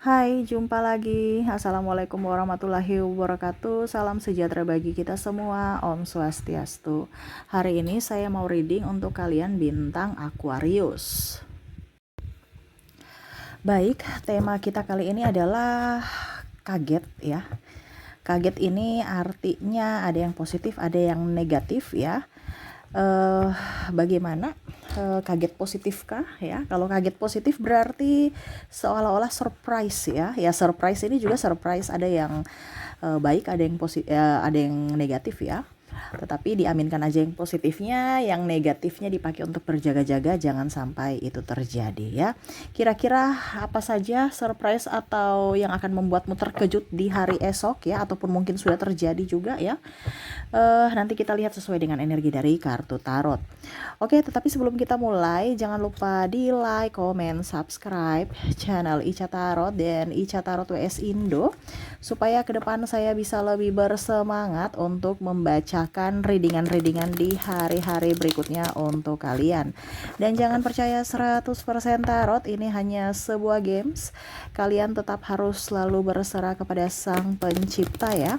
Hai, jumpa lagi. Assalamualaikum warahmatullahi wabarakatuh. Salam sejahtera bagi kita semua. Om Swastiastu. Hari ini saya mau reading untuk kalian bintang Aquarius. Baik, tema kita kali ini adalah kaget ya. Kaget ini artinya ada yang positif, ada yang negatif ya. Bagaimana kaget positifkah ya? Kalau kaget positif berarti seolah-olah surprise ya. Ya surprise ini juga surprise, ada yang baik, ada yang ada yang negatif ya. Tetapi diaminkan aja yang positifnya, yang negatifnya dipakai untuk berjaga-jaga jangan sampai itu terjadi ya. Kira-kira apa saja surprise atau yang akan membuatmu terkejut di hari esok ya, ataupun mungkin sudah terjadi juga ya. Nanti kita lihat sesuai dengan energi dari kartu tarot. Oke, tetapi sebelum kita mulai, jangan lupa di like, comment, subscribe channel Ica Tarot dan Ica Tarot WS Indo, supaya ke depan saya bisa lebih bersemangat untuk membacakan readingan-readingan di hari-hari berikutnya untuk kalian. Dan jangan percaya 100% tarot, ini hanya sebuah games. Kalian tetap harus selalu berserah kepada Sang Pencipta ya.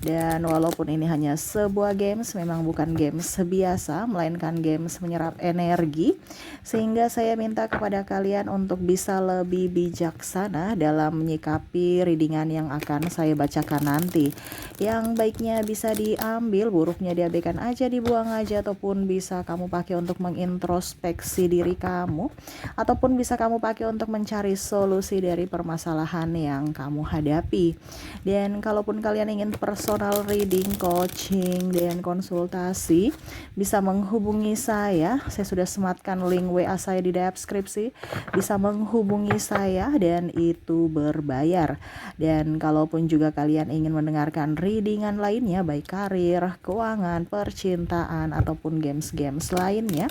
Dan walaupun ini hanya sebuah games, memang bukan games biasa, melainkan games menyerap energi, sehingga saya minta kepada kalian untuk bisa lebih bijaksana dalam menyikapi readingan yang akan saya bacakan nanti. Yang baiknya bisa diambil, buruknya diabaikan aja, dibuang aja, ataupun bisa kamu pakai untuk mengintrospeksi diri kamu, ataupun bisa kamu pakai untuk mencari solusi dari permasalahan yang kamu hadapi. Dan kalaupun kalian ingin personal reading, coaching, dan konsultasi, bisa menghubungi saya sudah sematkan link WA saya di deskripsi. Bisa menghubungi saya dan itu berbayar. Dan kalaupun juga kalian ingin mendengarkan readingan lainnya, baik karir, keuangan, percintaan, ataupun games-games lainnya,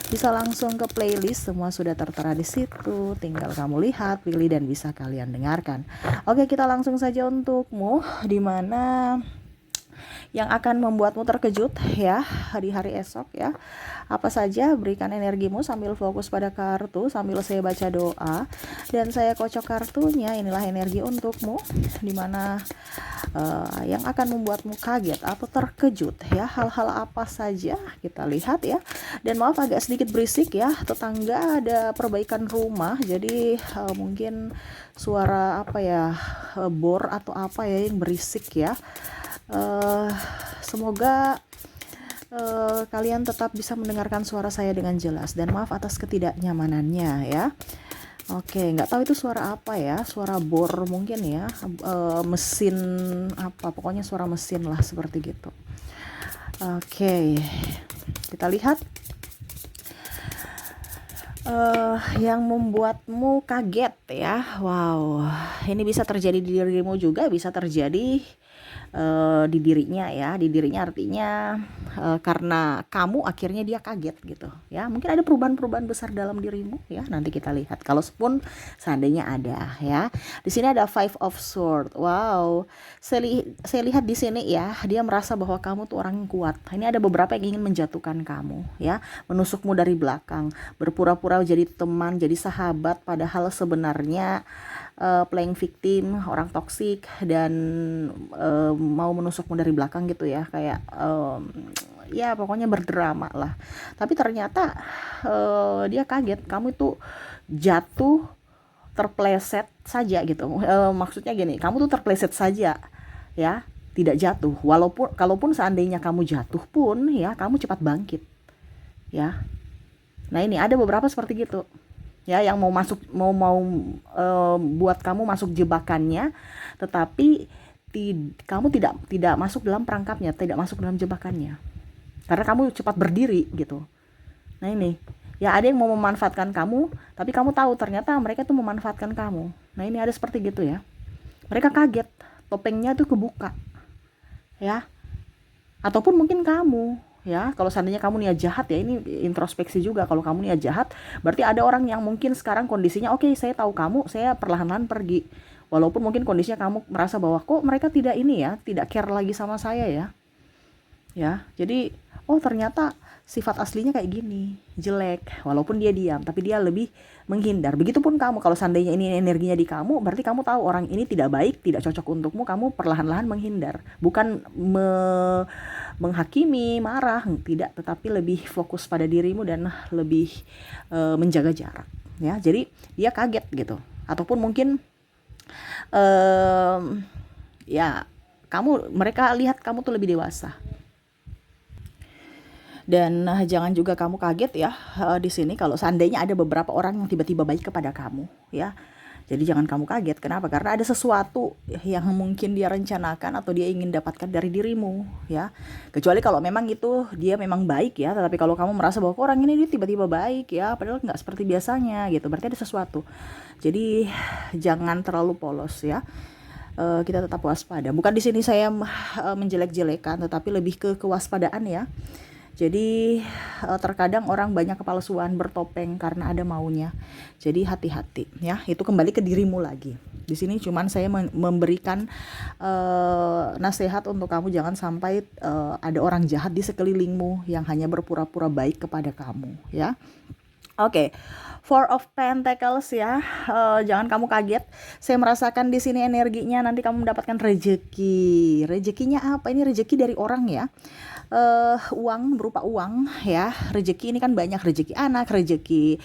bisa langsung ke playlist, semua sudah tertera di situ. Tinggal kamu lihat, pilih, dan bisa kalian dengarkan. Oke, kita langsung saja untukmu, dimana yang akan membuatmu terkejut ya di hari esok ya. Apa saja, berikan energimu sambil fokus pada kartu, sambil saya baca doa dan saya kocok kartunya. Inilah energi untukmu, dimana yang akan membuatmu kaget atau terkejut ya. Hal-hal apa saja, kita lihat ya. Dan maaf agak sedikit berisik ya, tetangga ada perbaikan rumah, jadi mungkin suara apa ya, bor atau apa ya yang berisik ya. Semoga kalian tetap bisa mendengarkan suara saya dengan jelas, dan maaf atas ketidaknyamanannya ya. Oke, nggak tahu itu suara apa ya, suara bor mungkin ya, mesin apa, pokoknya suara mesin lah seperti gitu. Oke, kita lihat yang membuatmu kaget ya. Wow, ini bisa terjadi di dirimu juga, bisa terjadi di dirinya ya. Di dirinya artinya karena kamu akhirnya dia kaget gitu ya. Mungkin ada perubahan-perubahan besar dalam dirimu ya. Nanti kita lihat, kalau pun seandainya ada ya. Di sini ada Five of Swords. Wow, saya lihat di sini ya, dia merasa bahwa kamu tuh orang yang kuat. Ini ada beberapa yang ingin menjatuhkan kamu ya, menusukmu dari belakang, berpura-pura jadi teman, jadi sahabat, padahal sebenarnya playing victim, orang toksik, dan mau menusukmu dari belakang gitu ya, kayak ya pokoknya berdrama lah. Tapi ternyata dia kaget kamu itu jatuh, terpleset saja gitu. Maksudnya gini, kamu tuh terpleset saja ya, tidak jatuh. Walaupun kalaupun seandainya kamu jatuh pun ya, kamu cepat bangkit ya. Nah, ini ada beberapa seperti gitu ya, yang mau masuk, mau buat kamu masuk jebakannya, tetapi kamu tidak masuk dalam perangkapnya, tidak masuk dalam jebakannya, karena kamu cepat berdiri gitu. Nah, ini ya, ada yang mau memanfaatkan kamu, tapi kamu tahu ternyata mereka tuh memanfaatkan kamu. Nah, ini ada seperti gitu ya, mereka kaget, topengnya tuh kebuka ya. Ataupun mungkin kamu ya, kalau seandainya kamu niat jahat ya, ini introspeksi juga. Kalau kamu niat jahat, berarti ada orang yang mungkin sekarang kondisinya, oke, saya tahu kamu, saya perlahan-lahan pergi. Walaupun mungkin kondisinya kamu merasa bahwa kok mereka tidak ini ya, tidak care lagi sama saya ya. Ya, jadi oh ternyata sifat aslinya kayak gini, jelek. Walaupun dia diam, tapi dia lebih menghindar. Begitupun kamu, kalau seandainya ini energinya di kamu, berarti kamu tahu orang ini tidak baik, tidak cocok untukmu, kamu perlahan-lahan menghindar. Bukan menghakimi, marah, tidak, tetapi lebih fokus pada dirimu dan lebih menjaga jarak. Ya, jadi dia kaget gitu. Ataupun mungkin ya mereka lihat kamu tuh lebih dewasa. Dan jangan juga kamu kaget ya di sini kalau seandainya ada beberapa orang yang tiba-tiba baik kepada kamu, ya. Jadi jangan kamu kaget. Kenapa? Karena ada sesuatu yang mungkin dia rencanakan atau dia ingin dapatkan dari dirimu, ya. Kecuali kalau memang itu dia memang baik ya. Tetapi kalau kamu merasa bahwa orang ini dia tiba-tiba baik ya, padahal nggak seperti biasanya gitu, berarti ada sesuatu. Jadi jangan terlalu polos ya. Kita tetap waspada. Bukan di sini saya menjelek-jelekan, tetapi lebih ke kewaspadaan ya. Jadi terkadang orang banyak kepalsuan bertopeng karena ada maunya. Jadi hati-hati ya. Itu kembali ke dirimu lagi. Di sini cuman saya memberikan nasihat untuk kamu, jangan sampai ada orang jahat di sekelilingmu yang hanya berpura-pura baik kepada kamu ya. Oke. Four of Pentacles ya. Jangan kamu kaget. Saya merasakan di sini energinya nanti kamu mendapatkan rezeki. Rezekinya apa? Ini rezeki dari orang ya. Uang, berupa uang ya. Rezeki ini kan banyak, rezeki anak, rezeki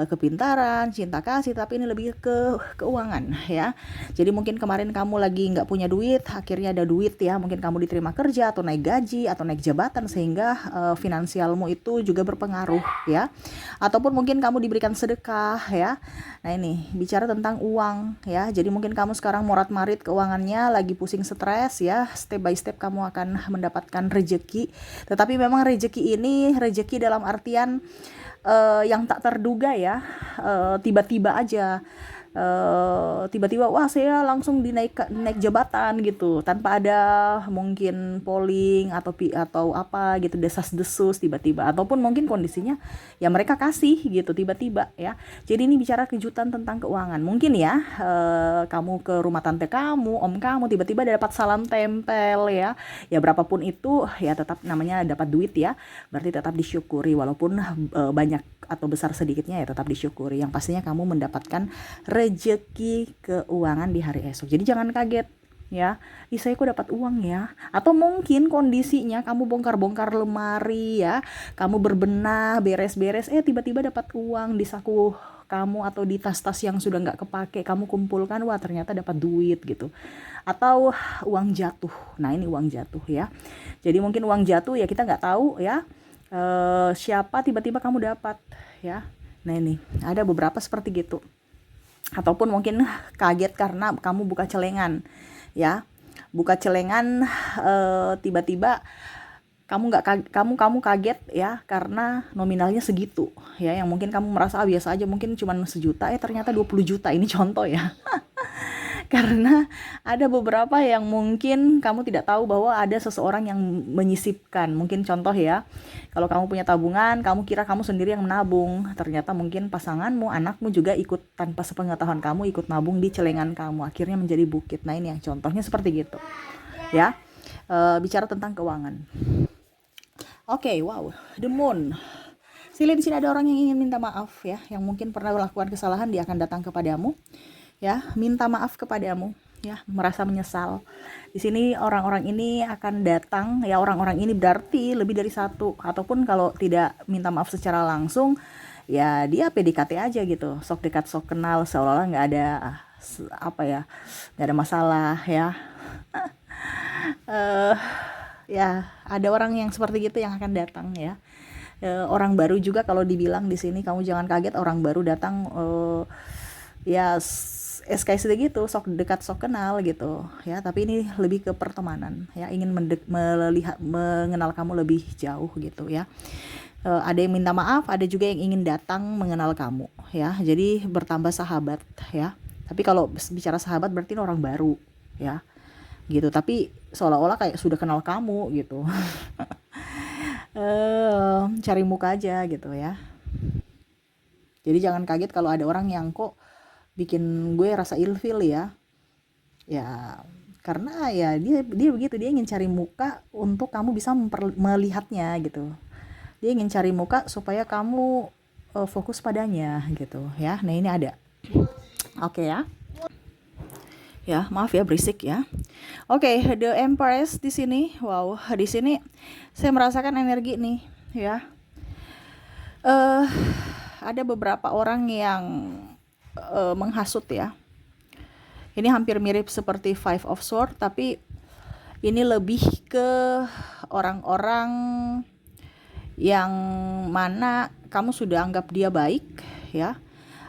kepintaran, cinta kasih, tapi ini lebih ke keuangan ya. Jadi mungkin kemarin kamu lagi nggak punya duit, akhirnya ada duit ya. Mungkin kamu diterima kerja atau naik gaji atau naik jabatan, sehingga finansialmu itu juga berpengaruh ya. Ataupun mungkin kamu diberikan sedekah ya. Nah ini bicara tentang uang ya. Jadi mungkin kamu sekarang morat-marit keuangannya, lagi pusing, stres ya. Step by step kamu akan mendapatkan rezeki. Tetapi memang rezeki ini rezeki dalam artian yang tak terduga ya. Tiba-tiba aja. Tiba-tiba wah saya langsung naik jabatan gitu, tanpa ada mungkin polling atau apa gitu, desas-desus tiba-tiba, ataupun mungkin kondisinya ya mereka kasih gitu tiba-tiba ya. Jadi ini bicara kejutan tentang keuangan. Mungkin ya kamu ke rumah tante kamu, om kamu, tiba-tiba dapat salam tempel ya. Ya berapapun itu ya tetap namanya dapat duit ya. Berarti tetap disyukuri, walaupun banyak atau besar sedikitnya ya tetap disyukuri. Yang pastinya kamu mendapatkan rezeki keuangan di hari esok. Jadi jangan kaget ya, saya kok dapat uang ya. Atau mungkin kondisinya kamu bongkar-bongkar lemari ya, kamu berbenah, beres-beres, tiba-tiba dapat uang di saku kamu atau di tas-tas yang sudah nggak kepake, kamu kumpulkan, wah ternyata dapat duit gitu. Atau uang jatuh. Nah ini uang jatuh ya. Jadi mungkin uang jatuh ya, kita nggak tahu ya siapa, tiba-tiba kamu dapat ya. Nah ini ada beberapa seperti gitu. Ataupun mungkin kaget karena kamu buka celengan ya, buka celengan tiba-tiba kamu kaget ya karena nominalnya segitu ya, yang mungkin kamu merasa biasa aja, mungkin cuma 1 juta ternyata 20 juta. Ini contoh ya. Karena ada beberapa yang mungkin kamu tidak tahu bahwa ada seseorang yang menyisipkan. Mungkin contoh ya, kalau kamu punya tabungan, kamu kira kamu sendiri yang menabung, ternyata mungkin pasanganmu, anakmu juga ikut tanpa sepengetahuan kamu, ikut nabung di celengan kamu, akhirnya menjadi bukit. Nah ini yang contohnya seperti gitu ya. Bicara tentang keuangan. Oke, wow, the moon. Sila di sini ada orang yang ingin minta maaf ya, yang mungkin pernah melakukan kesalahan, dia akan datang kepadamu ya, minta maaf kepadamu ya, merasa menyesal. Di sini orang-orang ini akan datang ya, orang-orang ini berarti lebih dari satu, ataupun kalau tidak minta maaf secara langsung ya dia PDKT aja gitu, sok dekat sok kenal, seolah-olah nggak ada nggak ada masalah ya. Ya ada orang yang seperti gitu yang akan datang ya. Orang baru juga kalau dibilang di sini, kamu jangan kaget orang baru datang ya kayak gitu, sok dekat sok kenal gitu ya, tapi ini lebih ke pertemanan ya, ingin mengenal kamu lebih jauh gitu ya. Ada yang minta maaf, ada juga yang ingin datang mengenal kamu ya, jadi bertambah sahabat ya. Tapi kalau bicara sahabat berarti orang baru ya gitu, tapi seolah-olah kayak sudah kenal kamu gitu. Cari muka aja gitu ya. Jadi jangan kaget kalau ada orang yang kok bikin gue rasa ilfil ya. Ya karena ya dia begitu, dia ingin cari muka untuk kamu bisa melihatnya gitu. Dia ingin cari muka supaya kamu fokus padanya gitu ya. Nah, ini ada. Oke ya. Ya, maaf ya berisik ya. Oke, The Empress di sini. Wow, di sini saya merasakan energi nih ya. eh ada beberapa orang yang menghasut ya. Ini hampir mirip seperti Five of Swords, tapi ini lebih ke orang-orang yang mana kamu sudah anggap dia baik ya.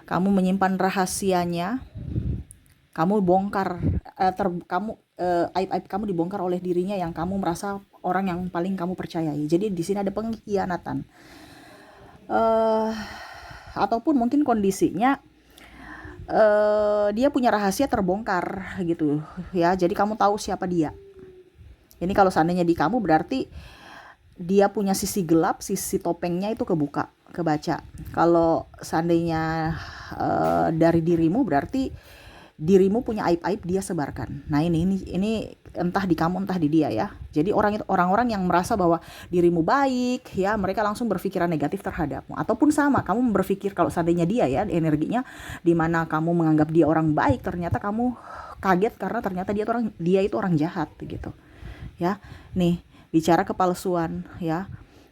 Kamu menyimpan rahasianya, kamu bongkar aib-aib kamu dibongkar oleh dirinya yang kamu merasa orang yang paling kamu percayai. Jadi di sini ada pengkhianatan. Ataupun mungkin kondisinya dia punya rahasia terbongkar gitu ya. Jadi kamu tahu siapa dia. Ini kalau seandainya di kamu berarti dia punya sisi gelap, sisi topengnya itu kebaca. Kalau seandainya dari dirimu berarti dirimu punya aib-aib dia sebarkan. Nah, ini entah di kamu entah di dia ya. Jadi orang-orang yang merasa bahwa dirimu baik ya, mereka langsung berpikiran negatif terhadapmu. Ataupun sama, kamu berpikir kalau seandainya dia ya, energinya di mana kamu menganggap dia orang baik, ternyata kamu kaget karena ternyata dia itu orang jahat gitu. Ya. Nih, bicara kepalsuan ya.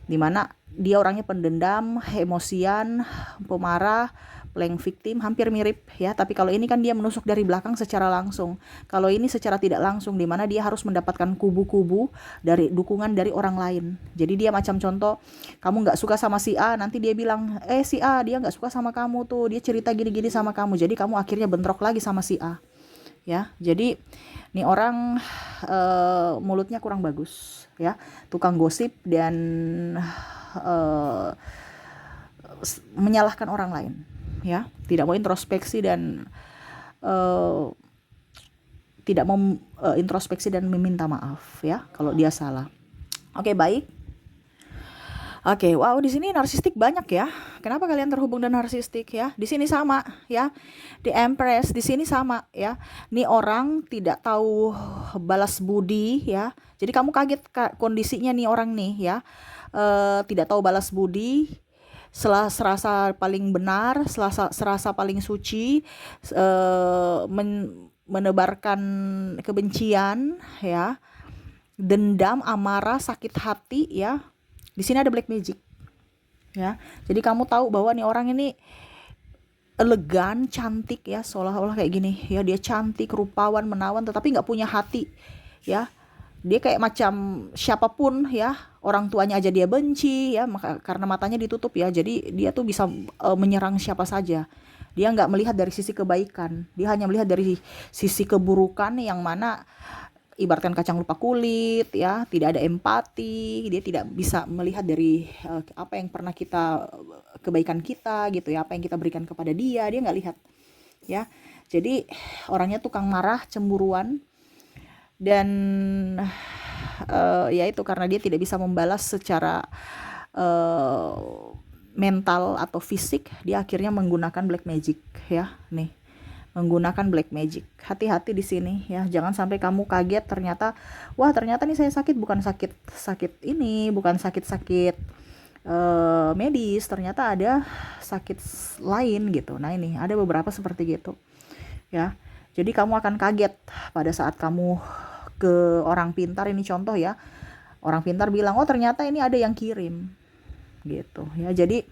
Dimana dia orangnya pendendam, emosian, pemarah, playing victim, hampir mirip ya. Tapi kalau ini kan dia menusuk dari belakang secara langsung. Kalau ini secara tidak langsung, dimana dia harus mendapatkan kubu-kubu dari dukungan dari orang lain. Jadi dia macam contoh, kamu nggak suka sama si A, nanti dia bilang, si A dia nggak suka sama kamu tuh, dia cerita gini-gini sama kamu. Jadi kamu akhirnya bentrok lagi sama si A. Ya, jadi nih orang mulutnya kurang bagus ya, tukang gosip dan menyalahkan orang lain ya, tidak mau introspeksi dan tidak mau introspeksi dan meminta maaf ya kalau dia salah. Oke, baik. Oke, wow, di sini narsistik banyak ya. Kenapa kalian terhubung dengan narsistik ya? Di sini sama ya. The Empress di sini sama ya. Nih orang tidak tahu balas budi ya. Jadi kamu kaget kondisinya nih orang nih ya. Tidak tahu balas budi, serasa paling benar, serasa paling suci, menebarkan kebencian ya, dendam, amarah, sakit hati ya. Di sini ada black magic ya. Jadi kamu tahu bahwa nih orang ini elegan, cantik ya, seolah-olah kayak gini ya, dia cantik, rupawan, menawan, tetapi nggak punya hati ya. Dia kayak macam siapapun ya, orang tuanya aja dia benci ya, karena matanya ditutup ya. Jadi dia tuh bisa menyerang siapa saja. Dia nggak melihat dari sisi kebaikan, dia hanya melihat dari sisi keburukan yang mana ibaratkan kacang lupa kulit ya, tidak ada empati, dia tidak bisa melihat dari apa yang pernah kebaikan kita gitu ya, apa yang kita berikan kepada dia nggak lihat ya. Jadi orangnya tukang marah, cemburuan, dan ya itu karena dia tidak bisa membalas secara mental atau fisik, dia akhirnya menggunakan black magic ya. Nih, menggunakan black magic. Hati-hati di sini ya, jangan sampai kamu kaget ternyata nih saya sakit, bukan sakit ini, bukan sakit medis, ternyata ada sakit lain gitu. Nah, ini ada beberapa seperti gitu ya. Jadi kamu akan kaget pada saat kamu ke orang pintar, ini contoh ya. Orang pintar bilang, ternyata ini ada yang kirim gitu ya. Jadi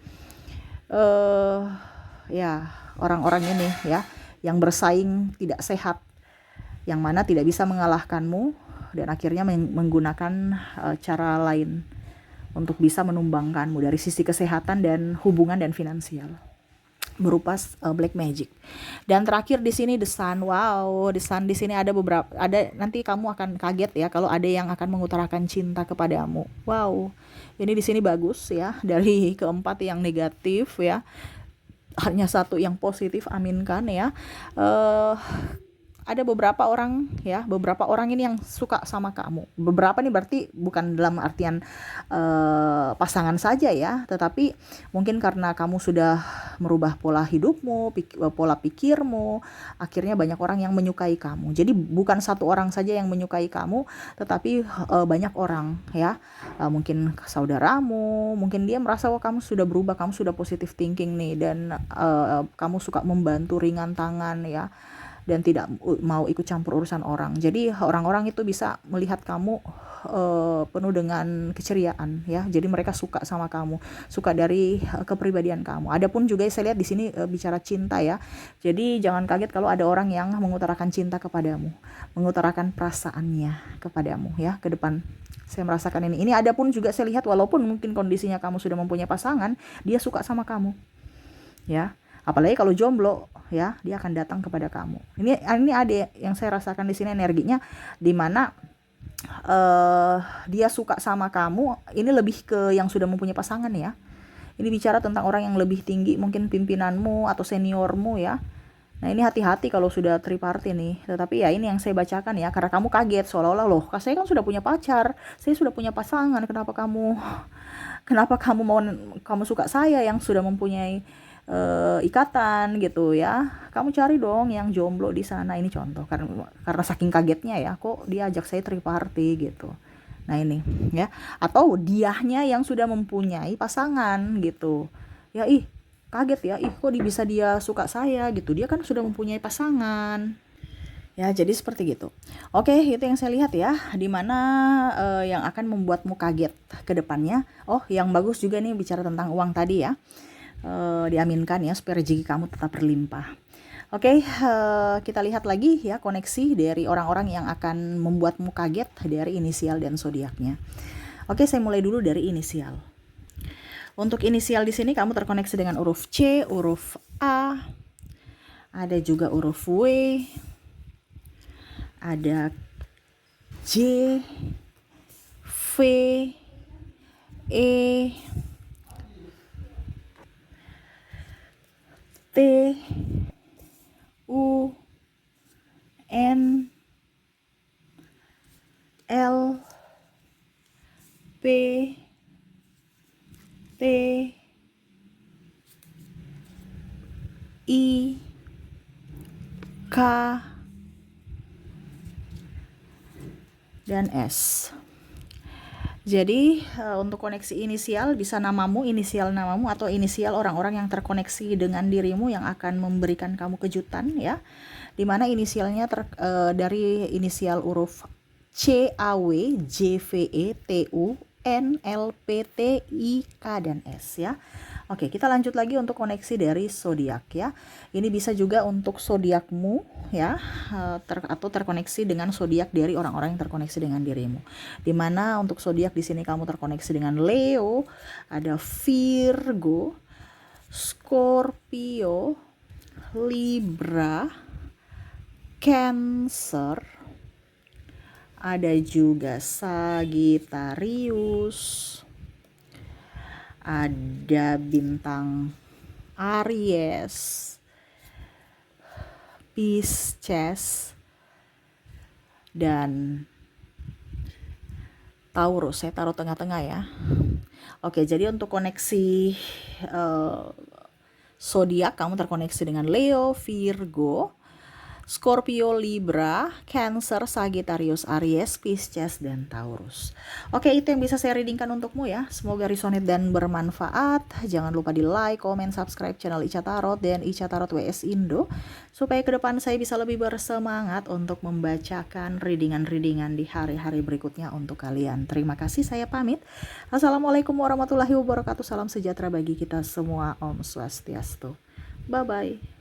ya orang-orang ini ya yang bersaing tidak sehat, yang mana tidak bisa mengalahkanmu dan akhirnya menggunakan cara lain untuk bisa menumbangkanmu dari sisi kesehatan dan hubungan dan finansial berupa black magic. Dan terakhir di sini The Sun. Wow, The Sun di sini ada nanti kamu akan kaget ya kalau ada yang akan mengutarakan cinta kepadamu. Wow. Ini di sini bagus ya, dari keempat yang negatif ya. Hanya satu yang positif, aminkan ya. ada beberapa orang ya, beberapa orang ini yang suka sama kamu. Beberapa nih berarti bukan dalam artian pasangan saja ya, tetapi mungkin karena kamu sudah merubah pola hidupmu, pola pikirmu, akhirnya banyak orang yang menyukai kamu. Jadi bukan satu orang saja yang menyukai kamu, tetapi banyak orang ya. Mungkin saudaramu, mungkin dia merasa wah kamu sudah berubah, kamu sudah positive thinking nih, dan kamu suka membantu ringan tangan ya, dan tidak mau ikut campur urusan orang. Jadi orang-orang itu bisa melihat kamu penuh dengan keceriaan ya. Jadi mereka suka sama kamu, suka dari kepribadian kamu. Adapun juga saya lihat di sini bicara cinta ya. Jadi jangan kaget kalau ada orang yang mengutarakan cinta kepadamu, mengutarakan perasaannya kepadamu ya ke depan. Saya merasakan ini. Ini adapun juga saya lihat walaupun mungkin kondisinya kamu sudah mempunyai pasangan, dia suka sama kamu. Ya. Apalagi kalau jomblo ya, dia akan datang kepada kamu. Ini ada yang saya rasakan di sini energinya, di mana dia suka sama kamu. Ini lebih ke yang sudah mempunyai pasangan ya. Ini bicara tentang orang yang lebih tinggi, mungkin pimpinanmu atau seniormu ya. Nah ini hati-hati kalau sudah triparty nih. Tetapi ya ini yang saya bacakan ya, karena kamu kaget seolah-olah loh, saya kan sudah punya pacar, saya sudah punya pasangan, kenapa kamu mau, kamu suka saya yang sudah mempunyai ikatan gitu ya. Kamu cari dong yang jomblo di sana. Ini contoh karena saking kagetnya ya, kok dia ajak saya triparty gitu. Nah ini ya, atau diahnya yang sudah mempunyai pasangan gitu ya, kaget ya, kok bisa dia suka saya gitu, dia kan sudah mempunyai pasangan ya. Jadi seperti gitu. Oke, itu yang saya lihat ya, dimana yang akan membuatmu kaget ke depannya. Oh yang bagus juga nih bicara tentang uang tadi ya. Diaminkan ya supaya rezeki kamu tetap berlimpah. Oke, kita lihat lagi ya koneksi dari orang-orang yang akan membuatmu kaget dari inisial dan zodiaknya. Oke, saya mulai dulu dari inisial. Untuk inisial di sini kamu terkoneksi dengan huruf C, huruf A, ada juga huruf W, ada J, V, E, T, U, N, L, P, T, I, K, dan S. Jadi untuk koneksi inisial bisa namamu, inisial namamu, atau inisial orang-orang yang terkoneksi dengan dirimu yang akan memberikan kamu kejutan ya. Dimana inisialnya dari inisial huruf C, A, W, J, V, E, T, U, N, L, P, T, I, K, dan S ya. Oke, kita lanjut lagi untuk koneksi dari zodiak ya. Ini bisa juga untuk zodiakmu ya, atau terkoneksi dengan zodiak dari orang-orang yang terkoneksi dengan dirimu. Dimana untuk zodiak di sini kamu terkoneksi dengan Leo, ada Virgo, Scorpio, Libra, Cancer, ada juga Sagittarius, ada bintang Aries, Pisces, dan Taurus. Saya taruh tengah-tengah ya. Oke, jadi untuk koneksi zodiak kamu terkoneksi dengan Leo, Virgo, Scorpio, Libra, Cancer, Sagittarius, Aries, Pisces, dan Taurus. Oke, itu yang bisa saya readingkan untukmu ya. Semoga resonate dan bermanfaat. Jangan lupa di like, comment, subscribe channel Ica Tarot dan Ica Tarot WS Indo, supaya ke depan saya bisa lebih bersemangat untuk membacakan readingan-readingan di hari-hari berikutnya untuk kalian. Terima kasih, saya pamit. Assalamualaikum warahmatullahi wabarakatuh. Salam sejahtera bagi kita semua. Om Swastiastu. Bye-bye.